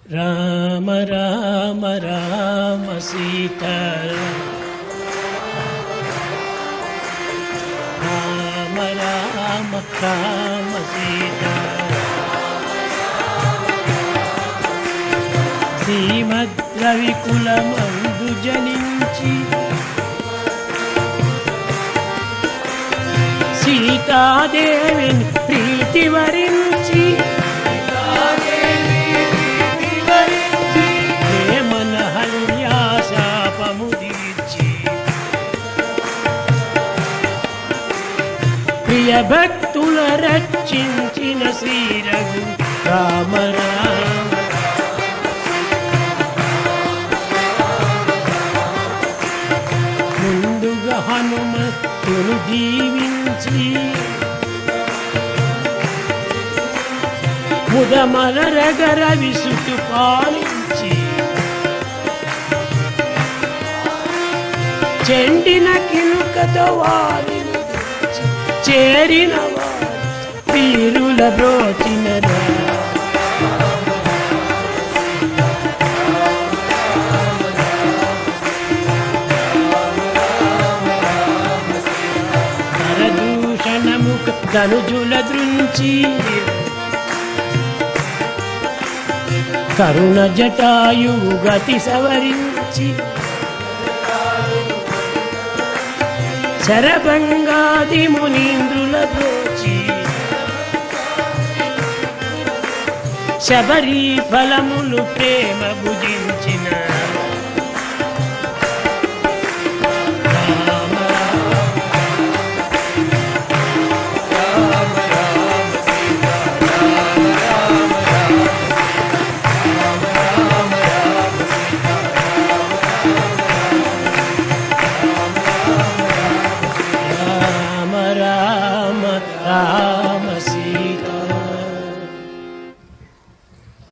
రామ రామ రామ సీతా రామ రామ రామ సీతా శ్రీమద్రవికులమందు జనించి సీతాదేవిని ప్రీతి వరించి ప్రేమన హల్యాశాపము తీర్చి ప్రియ భక్తుల రక్షించిన శ్రీరఘు రామ రామ ముందుగా హనుమతును దీవించి ముదమలరగర విసుతు పాలించి చెండిన కినుకతో వారిని చేరిన వారి తీరుల బ్రోచిన నరదూషణము ధనుజుల దృంచి కరుణ జటాయువు గతి సవరించి శరభంగాది మునీంద్రుల బ్రోచి శబరి ఫలములు ప్రేమ భుజించిన